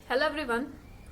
Hello everyone,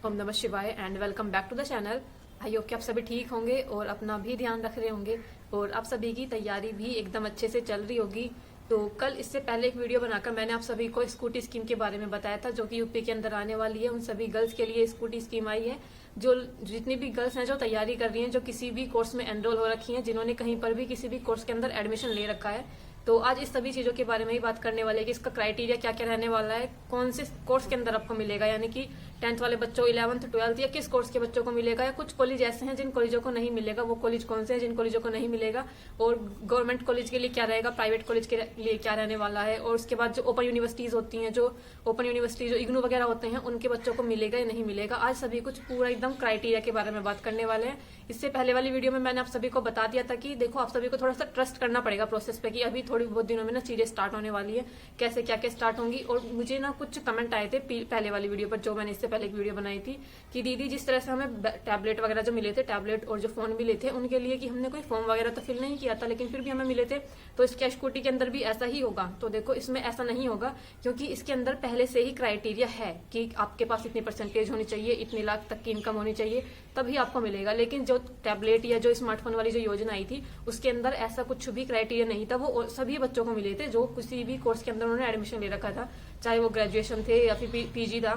ओम नमः शिवाय and welcome back to the channel. I hope कि आप सभी ठीक होंगे और अपना भी ध्यान रख रहे होंगे और आप सभी की तैयारी भी एकदम अच्छे से चल रही होगी। तो कल इससे पहले एक वीडियो बनाकर मैंने आप सभी को स्कूटी स्कीम के बारे में बताया था, जो कि यूपी के अंदर आने वाली है। उन सभी गर्ल्स के लिए स्कूटी स्कीम आई है। जो जितनी भी गर्ल्स हैं जो तैयारी कर रही हैं, जो किसी भी कोर्स में एनरोल हो रखी हैं, जिन्होंने कहीं पर भी किसी भी कोर्स के अंदर एडमिशन ले रखा है, तो आज इस सभी चीजों के बारे में ही बात करने वाले हैं कि इसका क्राइटेरिया क्या क्या रहने वाला है, कौन से कोर्स के अंदर आपको मिलेगा, यानी कि 10th वाले बच्चों, 11th 12th या किस कोर्स के बच्चों को मिलेगा, या कुछ कॉलेज ऐसे हैं जिन कॉलेजों को नहीं मिलेगा, वो कॉलेज कौन से हैं जिन कॉलेजों को नहीं मिलेगा, और गवर्नमेंट कॉलेज के लिए क्या रहेगा, प्राइवेट कॉलेज के लिए क्या रहने वाला है, और उसके बाद जो ओपन यूनिवर्सिटीज होती हैं, जो ओपन यूनिवर्सिटी जो इग्नू वगैरह होते हैं, उनके बच्चों को मिलेगा या नहीं मिलेगा। आज सभी कुछ पूरा एकदम क्राइटेरिया के बारे में बात करने वाले हैं। इससे पहले वाली वीडियो में मैंने आप सभी को बता दिया था कि देखो, आप सभी को थोड़ा सा ट्रस्ट करना पड़ेगा प्रोसेस पे, कि अभी थोड़ी बहुत दिनों में ना चीजें स्टार्ट होने वाली है, कैसे क्या क्या स्टार्ट होंगी। और मुझे ना कुछ कमेंट आए थे पहले वाली वीडियो पर, जो मैंने इससे पहले एक वीडियो बनाई थी, कि दीदी जिस तरह से हमें टैबलेट वगैरह जो मिले थे, टैबलेट और जो फोन मिले थे, उनके लिए कि हमने कोई फॉर्म वगैरह तो फिल नहीं किया था, लेकिन फिर भी हमें मिले थे, तो इसके स्कूटी के अंदर भी ऐसा ही होगा। तो देखो, इसमें ऐसा नहीं होगा, क्योंकि इसके अंदर पहले से ही क्राइटेरिया है कि आपके पास इतनी परसेंटेज होनी चाहिए, इतने लाख तक की इनकम होनी चाहिए, तभी आपको मिलेगा। लेकिन जो टैबलेट या जो स्मार्टफोन वाली जो योजना आई थी, उसके अंदर ऐसा कुछ भी क्राइटेरिया नहीं था। वो सभी बच्चों को मिले थे जो किसी भी कोर्स के अंदर उन्होंने एडमिशन ले रखा था, चाहे वो ग्रेजुएशन थे या फिर पीजी था,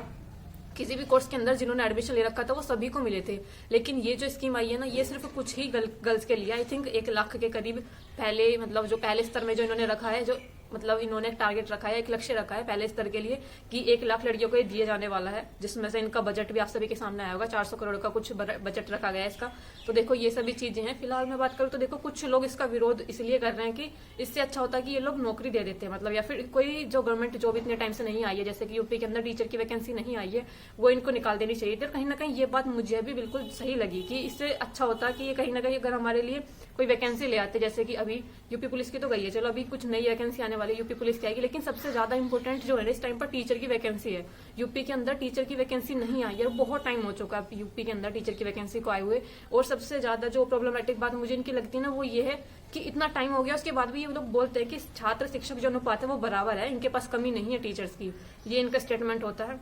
किसी भी कोर्स के अंदर जिन्होंने एडमिशन ले रखा था वो सभी को मिले थे। लेकिन ये जो स्कीम आई है ना, ये सिर्फ कुछ ही गर्ल्स के लिए, आई थिंक 1 लाख के करीब पहले, मतलब जो पहले स्तर में जो इन्होंने रखा है, जो मतलब इन्होंने एक टारगेट रखा है, एक लक्ष्य रखा है पहले स्तर के लिए, कि 1 लाख लड़कियों को ये दिए जाने वाला है, जिसमें से इनका बजट भी आप सभी के सामने आया होगा। 400 करोड़ का कुछ बजट रखा गया है इसका। तो देखो, ये सभी चीजें हैं। फिलहाल मैं बात करूँ तो देखो, कुछ लोग इसका विरोध इसलिए कर रहे हैं कि इससे अच्छा होता है कि ये लोग नौकरी दे देते हैं, मतलब या फिर कोई जो गवर्नमेंट जॉब इतने टाइम से नहीं आई है, जैसे कि यूपी के अंदर टीचर की वैकेंसी नहीं आई है, वो इनको निकाल देनी चाहिए थी। कहीं ना कहीं ये बात मुझे भी बिल्कुल सही लगी कि इससे अच्छा होता कि ये कहीं ना कहीं अगर हमारे लिए कोई वैकेंसी ले आते, जैसे कि अभी यूपी पुलिस की तो गई है, चलो अभी कुछ नई वैकेंसी आने वाली है, यूपी पुलिस की आएगी, लेकिन सबसे ज्यादा इंपॉर्टेंट जो है इस टाइम पर टीचर की वैकेंसी है। यूपी के अंदर टीचर की वैकेंसी नहीं आई है, बहुत टाइम हो चुका है यूपी के अंदर टीचर की वैकेंसी को आए हुए। और सबसे ज्यादा जो प्रॉब्लमेटिक बात मुझे इनकी लगती है ना, वो ये है कि इतना टाइम हो गया, उसके बाद भी ये लोग बोलते हैं कि छात्र शिक्षक जो अनुपात है वो बराबर है, इनके पास कमी नहीं है टीचर्स की, ये इनका स्टेटमेंट होता है।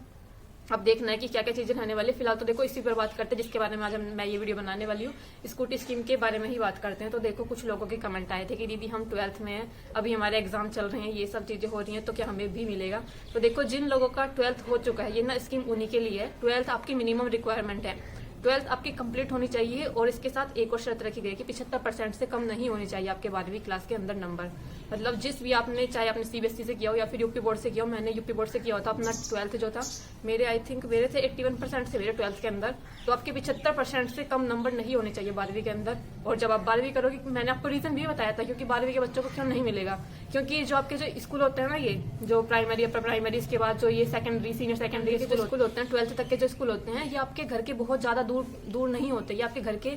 अब देखना है कि क्या क्या चीजें रहने वाली। फिलहाल तो देखो, इसी पर बात करते हैं जिसके बारे में आज मैं ये वीडियो बनाने वाली हूँ। स्कूटी स्कीम के बारे में ही बात करते हैं। तो देखो, कुछ लोगों के कमेंट आए थे कि दीदी हम 12th में हैं, अभी हमारे एग्जाम चल रहे हैं, ये सब चीजें हो रही हैं, तो क्या हमें भी मिलेगा। तो देखो, जिन लोगों का 12th हो चुका है, ये ना स्कीम उन्हीं के लिए है। 12th आपकी मिनिमम रिक्वायरमेंट है, 12th आपकी कंप्लीट होनी चाहिए, और इसके साथ एक और शर्त रखी गई है कि 75% से कम नहीं होनी चाहिए आपके 12वीं क्लास के अंदर नंबर। मतलब जिस भी आपने, चाहे आपने सीबीएसई से किया हो या फिर यूपी बोर्ड से किया हो, मैंने यूपी बोर्ड से किया था अपना 12th जो था, मेरे आई थिंक मेरे थे 81% से मेरे 12th के अंदर। तो आपके 75% से कम नंबर नहीं होने चाहिए 12वीं के अंदर। और जब आप 12वीं करोगे, मैंने आपको रीजन भी बताया था क्योंकि 12वीं के बच्चों को क्यों नहीं मिलेगा, क्योंकि जो आपके जो स्कूल होते हैं ना, ये जो प्राइमरी, अपर प्राइमरी, इसके बाद जो ये सेकेंडरी, सीनियर सेकेंडरी के जो स्कूल होते हैं, 12th तक के जो स्कूल होते हैं, ये आपके घर के बहुत ज्यादा दूर नहीं होते, ये आपके घर के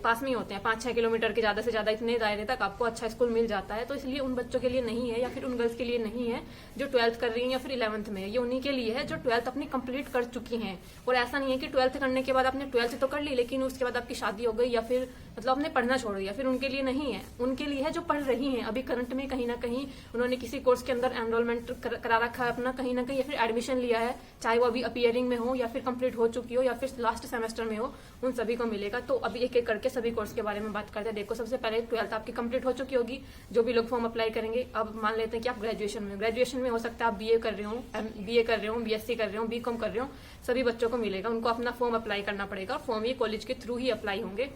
पास में ही होते हैं। 5-6 किलोमीटर के ज्यादा से ज्यादा इतने दायरे तक आपको अच्छा स्कूल मिल जाता है। तो इसलिए उन बच्चों के लिए नहीं है, या फिर उन गर्ल्स के लिए नहीं है जो 12th कर रही हैं या फिर 11th में है। ये उन्हीं के लिए है जो 12th अपनी कंप्लीट कर चुकी हैं। और ऐसा नहीं है कि 12th करने के बाद आपने 12th तो कर ली, लेकिन उसके बाद आपकी शादी हो गई या फिर मतलब आपने पढ़ना छोड़ दिया, फिर उनके लिए नहीं है। उनके लिए है जो पढ़ रही हैं अभी करंट में, कहीं ना कहीं उन्होंने किसी कोर्स के अंदर एनरोलमेंट करा रखा है अपना, कहीं ना कहीं, या फिर एडमिशन लिया है, चाहे वो अभी अपीयरिंग में हो या फिर कंप्लीट हो चुकी हो या फिर लास्ट सेमेस्टर में हो, उन सभी को मिलेगा। तो अभी एक एक करके सभी कोर्स के बारे में बात करते हैं। देखो, सबसे पहले 12th आपकी कंप्लीट हो चुकी होगी, जो भी लोग फॉर्म अप्लाई करेंगे। अब मान लेते हैं कि आप ग्रेजुएशन में हो सकता है आप बीए कर रहे हो, बीएससी कर रहे हो, बीकॉम कर रहे हो, सभी बच्चों को मिलेगा। उनको अपना फॉर्म अप्लाई करना पड़ेगा, फॉर्म ये कॉलेज के थ्रू ही अप्लाई होंगे।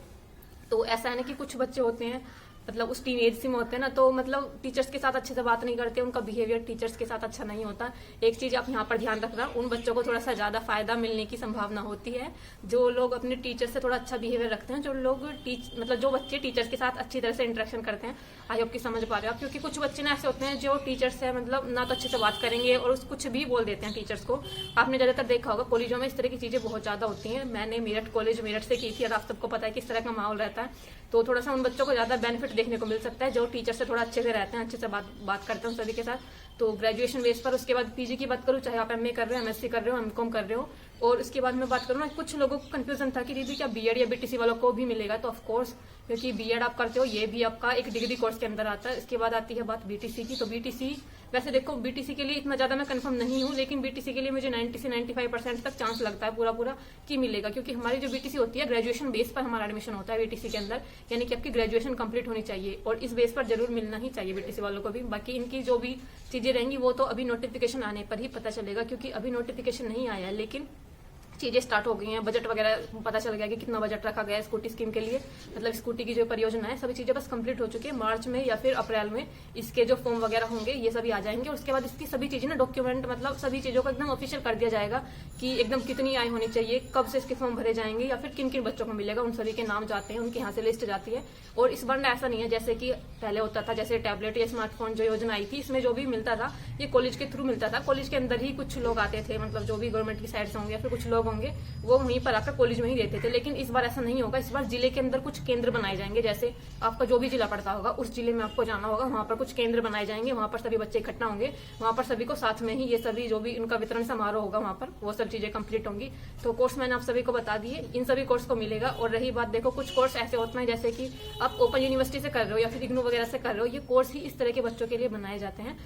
तो ऐसा है ना कि कुछ बच्चे होते हैं, मतलब उस टीन एज में होते हैं ना, तो मतलब टीचर्स के साथ अच्छे से बात नहीं करते, उनका बिहेवियर टीचर्स के साथ अच्छा नहीं होता। एक चीज आप यहाँ पर ध्यान रखना, उन बच्चों को थोड़ा सा ज्यादा फायदा मिलने की संभावना होती है जो लोग अपने टीचर से थोड़ा अच्छा बिहेवियर रखते हैं, जो लोग मतलब जो बच्चे टीचर्स के साथ अच्छी तरह से इंटरेक्शन करते हैं। आई होप कि समझ पा रहे हो आप, क्योंकि कुछ बच्चे ना ऐसे होते हैं जो टीचर से मतलब ना तो अच्छे से बात करेंगे और कुछ भी बोल देते हैं टीचर्स को। आपने ज्यादातर देखा होगा कॉलेजों में इस तरह की चीजें बहुत ज्यादा होती हैं। मैंने मेरठ से की थी और आप सबको पता है किस तरह का माहौल रहता है। तो थोड़ा सा उन बच्चों को ज्यादा बेनिफिट देखने को मिल सकता है जो टीचर से थोड़ा अच्छे से रहते हैं, अच्छे से बात करते हैं उन सभी के साथ। तो ग्रेजुएशन बेस पर उसके बाद पीजी की बात करूँ, चाहे आप एमए कर रहे हो, एमएससी कर रहे हो, एमकॉम कर रहे हो। और उसके बाद मैं बात करूँ ना, कुछ लोगों को कंफ्यूजन था कि दीदी क्या बीएड या बीटीसी वालों को भी मिलेगा, तो ऑफ कोर्स क्योंकि बीएड आप करते हो ये भी आपका एक डिग्री कोर्स के अंदर आता है। इसके बाद आती है बात बीटीसी की। तो बीटीसी वैसे देखो बीटीसी के लिए इतना ज्यादा मैं कंफर्म नहीं हूँ, लेकिन बीटीसी के लिए मुझे 90 से 95% तक चांस लगता है पूरा कि मिलेगा, क्योंकि हमारी जो बीटीसी होती है ग्रेजुएशन बेस पर हमारा एडमिशन होता है बीटीसी के अंदर, यानी कि आपकी ग्रेजुएशन कंप्लीट होनी चाहिए और इस बेस पर जरूर मिलना ही चाहिए बीटीसी वालों को भी। बाकी इनकी जो भी चीजें रहेंगी वो तो अभी नोटिफिकेशन आने पर ही पता चलेगा, क्योंकि अभी नोटिफिकेशन नहीं आया है, लेकिन चीजें स्टार्ट हो गई हैं। बजट वगैरह पता चल गया कि कितना बजट रखा गया है स्कूटी स्कीम के लिए, मतलब स्कूटी की जो परियोजना है सभी चीजें बस कंप्लीट हो चुकी है। मार्च में या फिर अप्रैल में इसके जो फॉर्म वगैरह होंगे ये सभी आ जाएंगे, और उसके बाद इसकी सभी चीजें ना डॉक्यूमेंट मतलब सभी चीजों को एकदम ऑफिशियल कर दिया जाएगा कि एकदम कितनी आय होनी चाहिए, कब से इसके फॉर्म भरे जाएंगे या फिर किन किन बच्चों को मिलेगा, उन सभी के नाम जाते हैं, उनके यहाँ से लिस्ट जाती है। और इस बार ऐसा नहीं है जैसे कि पहले होता था, जैसे टैबलेट या स्मार्टफोन जो योजना आई थी इसमें जो भी मिलता था ये कॉलेज के थ्रू मिलता था, कॉलेज के अंदर ही कुछ लोग आते थे, मतलब जो भी गवर्नमेंट की साइड से होंगे या फिर कुछ लोग होंगे वो वहीं पर आकर कॉलेज में ही देते थे। लेकिन इस बार ऐसा नहीं होगा, इस बार जिले के अंदर कुछ केंद्र बनाए जाएंगे, जैसे आपका जो भी जिला पड़ता होगा उस जिले में आपको जाना होगा, वहां पर कुछ केंद्र बनाए जाएंगे, वहां पर सभी बच्चे इकट्ठा होंगे, वहां पर सभी को साथ में ही ये सभी जो भी उनका वितरण समारोह होगा वहां पर वो सब चीजें कंप्लीट होंगी। तो कोर्स मैंने आप सभी को बता दिए, इन सभी कोर्स को मिलेगा। और रही बात देखो कुछ कोर्स ऐसे होते हैं जैसे कि आप ओपन यूनिवर्सिटी से कर रहे हो या फिर इग्नू वगैरह से कर रहे हो, ये कोर्स ही इस तरह के बच्चों के लिए बनाए जाते हैं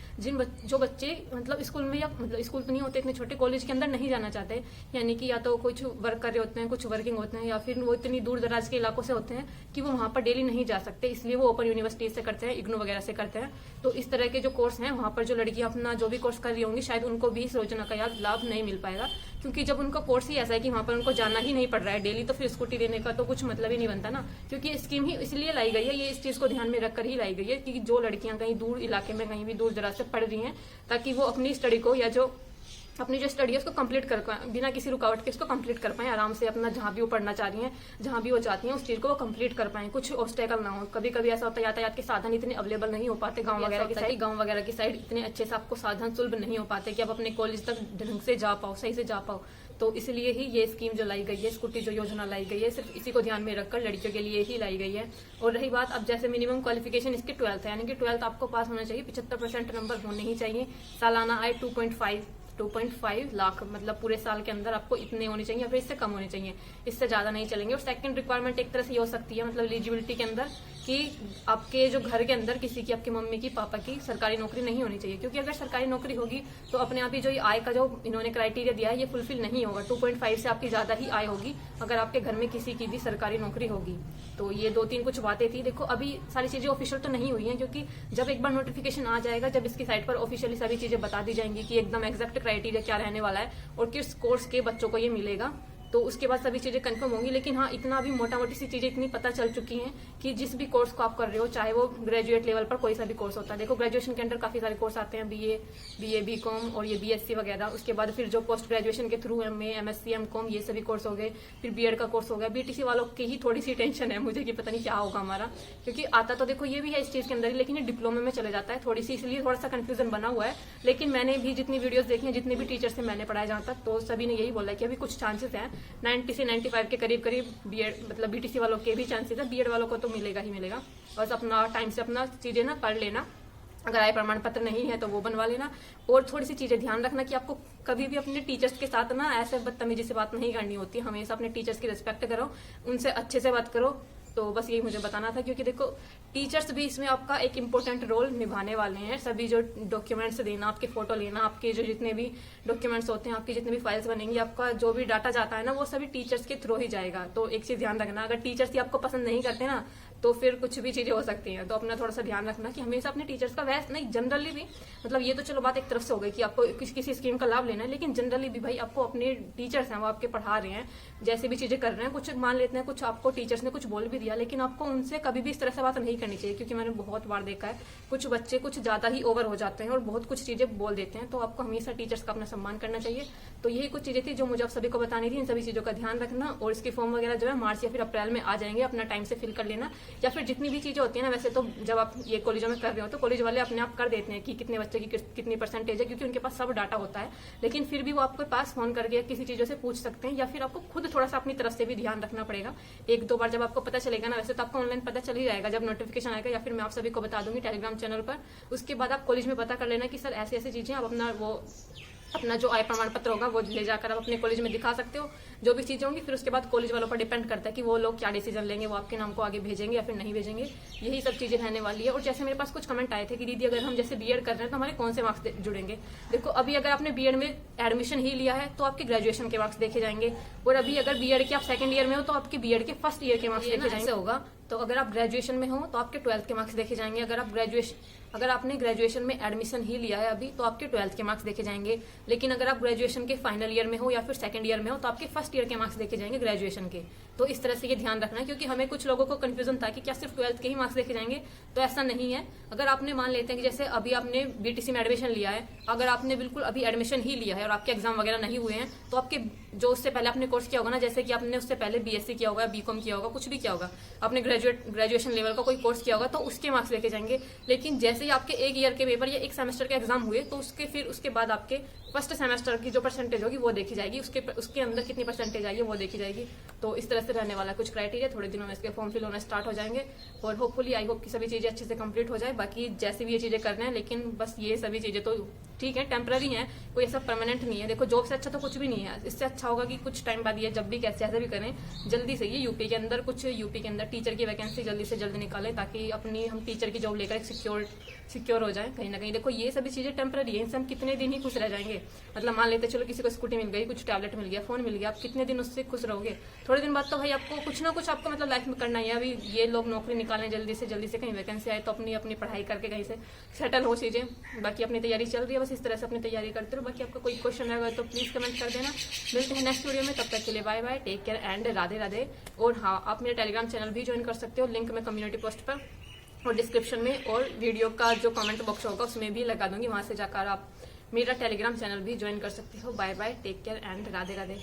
जो बच्चे मतलब स्कूल में या मतलब स्कूल तो नहीं होते इतने छोटे, कॉलेज के अंदर नहीं जाना चाहते, यानी कि या तो कुछ वर्क कर रहे होते हैं, कुछ वर्किंग होते हैं, या फिर वो इतनी दूर दराज के इलाकों से होते हैं कि वो वहां पर डेली नहीं जा सकते, इसलिए वो ओपन यूनिवर्सिटी से करते हैं, इग्नू वगैरह से करते हैं। तो इस तरह के जो कोर्स हैं वहां पर जो लड़कियां अपना जो भी कोर्स कर रही होंगी शायद उनको भी इस योजना का लाभ नहीं मिल पाएगा, क्योंकि जब उनका कोर्स ही ऐसा है कि वहां पर उनको जाना ही नहीं पड़ रहा है डेली, तो फिर स्कूटी देने का तो कुछ मतलब ही नहीं बनता ना। क्योंकि ये स्कीम ही इसलिए लाई गई है, ये इस चीज को ध्यान में रखकर ही लाई गई है कि जो लड़कियां कहीं दूर इलाके में कहीं भी दूर दराज से पढ़ रही हैं ताकि वो अपनी स्टडी को या जो अपनी जो स्टडी है उसको कंप्लीट कर पाए बिना किसी रुकावट के, उसको कंप्लीट कर पाए आराम से, अपना जहां भी वो पढ़ना चाह रही हैं, जहां भी वो चाहती हैं उस चीज को वो कंप्लीट कर पाए, कुछ ऑब्स्टेकल ना हो। कभी कभी ऐसा होता है यातायात के साधन इतने अवेलेबल नहीं हो पाते गांव वगैरह की साइड इतने अच्छे से आपको साधन सुलभ नहीं हो पाते कि आप अपने कॉलेज तक ढंग से जा पाओ, सही से जा पाओ। तो इसलिए ही ये स्कीम जो लाई गई है, स्कूटी जो योजना लाई गई है, सिर्फ इसी को ध्यान में रखकर लड़कियों के लिए ही लाई गई है। और रही बात अब जैसे मिनिमम क्वालिफिकेशन इसकी 12th है, यानी कि 12th आपको पास होना चाहिए, 75% नंबर होने ही चाहिए, सालाना आय 2.5 लाख, मतलब पूरे साल के अंदर आपको इतने होने चाहिए या फिर इससे कम होने चाहिए, इससे ज्यादा नहीं चलेंगे। और सेकंड रिक्वायरमेंट एक तरह से ये हो सकती है मतलब एलिजिबिलिटी के अंदर कि आपके जो घर के अंदर किसी की, आपकी मम्मी की, पापा की सरकारी नौकरी नहीं होनी चाहिए, क्योंकि अगर सरकारी नौकरी होगी तो अपने आप ही जो आय का जो इन्होंने क्राइटेरिया दिया है ये फुलफिल नहीं होगा। 2.5 से आपकी ज्यादा ही आय होगी अगर आपके घर में किसी की भी सरकारी नौकरी होगी। तो ये 2-3 कुछ बातें थी। देखो अभी सारी चीजें ऑफिशियल तो नहीं हुई हैं, क्योंकि जब एक बार नोटिफिकेशन आ जाएगा, जब इसकी साइट पर ऑफिशियली सभी चीजें बता दी जाएंगी कि एकदम एग्जैक्ट क्राइटेरिया क्या रहने वाला है और किस कोर्स के बच्चों को ये मिलेगा, तो उसके बाद सभी चीजें कंफर्म होंगी। लेकिन हाँ, इतना भी मोटा मोटी सी चीजें इतनी पता चल चुकी हैं कि जिस भी कोर्स को आप कर रहे हो, चाहे वो ग्रेजुएट लेवल पर कोई सा भी कोर्स होता है, देखो ग्रेजुएशन के अंदर काफी सारे कोर्स आते हैं, बीए, बीकॉम और ये बीएससी वगैरह। उसके बाद फिर जो पोस्ट ग्रेजुएशन के थ्रू एमए, एमएससी, एमकॉम ये सभी कोर्स हो गए, फिर बीएड का कोर्स हो गया। बीटीसी वालों की ही थोड़ी सी टेंशन है मुझे कि पता नहीं क्या होगा हमारा, क्योंकि आता तो देखो ये भी है इस चीज के अंदर ही, लेकिन ये डिप्लोमे में चले जाता है थोड़ी सी, इसलिए थोड़ा सा कंफ्यूजन बना हुआ है। लेकिन मैंने भी जितनी वीडियोस देखी हैं, जितने भी टीचर से मैंने पढ़ाया जहां तक, तो सभी ने यही बोला है कि अभी कुछ चांसेस हैं 90 से 95 के करीब बीएड मतलब बीटीसी वालों के भी चांसेस है, बीएड वालों को तो मिलेगा ही मिलेगा। बस अपना टाइम से अपना चीजें ना कर लेना, अगर आय प्रमाण पत्र नहीं है तो वो बनवा लेना। और थोड़ी सी चीजें ध्यान रखना कि आपको कभी भी अपने टीचर्स के साथ ना ऐसे बदतमीजी से बात नहीं करनी होती, हमेशा अपने टीचर्स की रिस्पेक्ट करो, उनसे अच्छे से बात करो। तो बस यही मुझे बताना था, क्योंकि देखो टीचर्स भी इसमें आपका एक इम्पोर्टेंट रोल निभाने वाले हैं। सभी जो डॉक्यूमेंट्स देना, आपके फोटो लेना, आपके जो जितने भी डॉक्यूमेंट्स होते हैं, आपकी जितने भी फाइल्स बनेंगी, आपका जो भी डाटा जाता है ना, वो सभी टीचर्स के थ्रू ही जाएगा। तो एक चीज ध्यान रखना, अगर टीचर्स ही आपको पसंद नहीं करते ना तो फिर कुछ भी चीजें हो सकती हैं। तो अपना थोड़ा सा ध्यान रखना कि हमेशा अपने टीचर्स का, वैसे नहीं जनरली भी, मतलब ये तो चलो बात एक तरफ से हो गई कि आपको किसी स्कीम का लाभ लेना है, लेकिन जनरली भी भाई आपको अपने टीचर्स हैं वो आपके पढ़ा रहे हैं, जैसे भी चीजें कर रहे हैं, कुछ मान लेते हैं कुछ आपको टीचर्स ने कुछ बोल भी दिया, लेकिन आपको उनसे कभी भी इस तरह से बात नहीं करनी चाहिए। क्योंकि मैंने बहुत बार देखा है कुछ बच्चे कुछ ज्यादा ही ओवर हो जाते हैं और बहुत कुछ चीजें बोल देते हैं, तो आपको हमेशा टीचर्स का अपना सम्मान करना चाहिए। तो यही कुछ चीजें थी जो मुझे आप सभी को बतानी थी, इन सभी चीजों का ध्यान रखना। और इसके फॉर्म वगैरह जो है मार्च या फिर अप्रैल में आ जाएंगे, अपना टाइम से फिल कर लेना, या फिर जितनी भी चीज़ें होती है ना, वैसे तो जब आप ये कॉलेजों में कर रहे हो तो कॉलेज वाले अपने आप कर देते हैं कि कितने बच्चे की कितनी परसेंटेज है, क्योंकि उनके पास सब डाटा होता है। लेकिन फिर भी वो आपके पास फोन करके किसी चीज़ों से पूछ सकते हैं, या फिर आपको खुद थोड़ा सा अपनी तरफ से भी ध्यान रखना पड़ेगा। एक दो बार जब आपको पता चलेगा ना, वैसे तो आपको ऑनलाइन पता चल ही जाएगा जब नोटिफिकेशन आएगा, या फिर मैं आप सभी को बता दूंगी टेलीग्राम चैनल पर। उसके बाद आप कॉलेज में पता कर लेना कि सर ऐसी ऐसी चीज़ें, आप अपना जो आय प्रमाण पत्र होगा वो ले जाकर आप अपने कॉलेज में दिखा सकते हो, जो भी चीज़ें होंगी। फिर उसके बाद कॉलेज वालों पर डिपेंड करता है कि वो लोग क्या डिसीजन लेंगे, वो आपके नाम को आगे भेजेंगे या फिर नहीं भेजेंगे। यही सब चीज़ें रहने वाली है। और जैसे मेरे पास कुछ कमेंट आए थे कि दीदी अगर हम जैसे बीएड कर रहे हैं तो हमारे कौन से मार्क्स जुड़ेंगे। देखो, अभी अगर आपने बीएड में एडमिशन ही लिया है तो आपके ग्रेजुएशन के मार्क्स देखे जाएंगे, और अभी अगर बीएड के आप सेकंड ईयर में हो तो आपके बीएड के फर्स्ट ईयर के मार्क्स देखे जाएंगे। होगा तो अगर आप ग्रेजुएशन में हो तो आपके 12th के मार्क्स देखे जाएंगे। अगर आपने ग्रेजुएशन में एडमिशन ही लिया है अभी तो आपके 12th के मार्क्स देखे जाएंगे। लेकिन अगर आप ग्रेजुएशन के फाइनल ईयर में हो या फिर सेकंड ईयर में हो तो आपके फर्स्ट ईयर के मार्क्स देखे जाएंगे ग्रेजुएशन के। तो इस तरह से ये ध्यान रखना है, क्योंकि हमें कुछ लोगों को कंफ्यूजन था कि क्या सिर्फ 12th के ही मार्क्स देखे जाएंगे, तो ऐसा नहीं है। अगर आपने मान लेते हैं कि जैसे अभी आपने बीटीसी में एडमिशन लिया है, अगर आपने बिल्कुल अभी एडमिशन ही लिया है और आपके एग्जाम वगैरह नहीं हुए हैं, तो आपके जो उससे पहले आपने कोर्स किया होगा ना, जैसे कि आपने उससे पहले बीएससी किया होगा, बीकॉम किया होगा, कुछ भी किया होगा, आपने ग्रेजुएशन लेवल का कोई कोर्स किया होगा, तो उसके मार्क्स देखे जाएंगे। लेकिन जैसे ही आपके एक ईयर के पेपर या एक सेमेस्टर के एग्जाम हुए तो उसके बाद आपके फर्स्ट सेमेस्टर की जो परसेंटेज होगी वो देखी जाएगी, उसके अंदर कितनी परसेंटेज आएगी वो देखी जाएगी। तो इस तरह से रहने वाला कुछ क्राइटेरिया। थोड़े दिनों में इसके फॉर्म फिल होना स्टार्ट हो जाएंगे और होपफुली आई होप कि सभी चीजें अच्छे से कंप्लीट हो जाए। बाकी जैसे भी ये चीजें कर रहे हैं, लेकिन बस ये सभी चीजें तो ठीक है, टेम्पररी है, कोई ऐसा परमानेंट नहीं है। देखो, जॉब से अच्छा तो कुछ भी नहीं है। इससे अच्छा होगा कि कुछ टाइम बाद ये जब भी कैसे भी करें, जल्दी से ये यूपी के अंदर टीचर की वैकेंसी जल्दी से जल्दी निकालें, ताकि अपनी हम टीचर की जॉब लेकर सिक्योर हो जाए कहीं ना कहीं। देखो, ये सभी चीजें टेम्पररी है, इनसे हम कितने दिन ही खुश रह जाएंगे। मतलब मान लेते चलो किसी को स्कूटी मिल गई, कुछ टैबलेट मिल गया, फोन मिल गया, आप कितने दिन उससे खुश रहोगे। थोड़े दिन बाद तो भाई आपको कुछ ना कुछ आपको मतलब लाइफ में करना ही है। अभी ये लोग नौकरी निकालें जल्दी से कहीं वैकेंसी आए तो अपनी पढ़ाई करके कहीं से सेटल हो चीजें। बाकी अपनी तैयारी चल रही है, बस इस तरह से अपनी तैयारी करते रहो। बाकी आपका कोई क्वेश्चन रहेगा तो प्लीज कमेंट कर देना। मिलते हैं नेक्स्ट वीडियो में, तब तक के लिए bye bye, take care and Radhe Radhe. और हाँ, आप मेरा टेलीग्राम चैनल भी ज्वाइन कर सकते हो, लिंक मैं कम्युनिटी पोस्ट पर और डिस्क्रिप्शन में और वीडियो का जो कमेंट बॉक्स होगा उसमें भी लगा दूंगी, वहां से जाकर आप मेरा टेलीग्राम चैनल भी ज्वाइन कर सकते हो। Bye bye, take care and Radhe Radhe.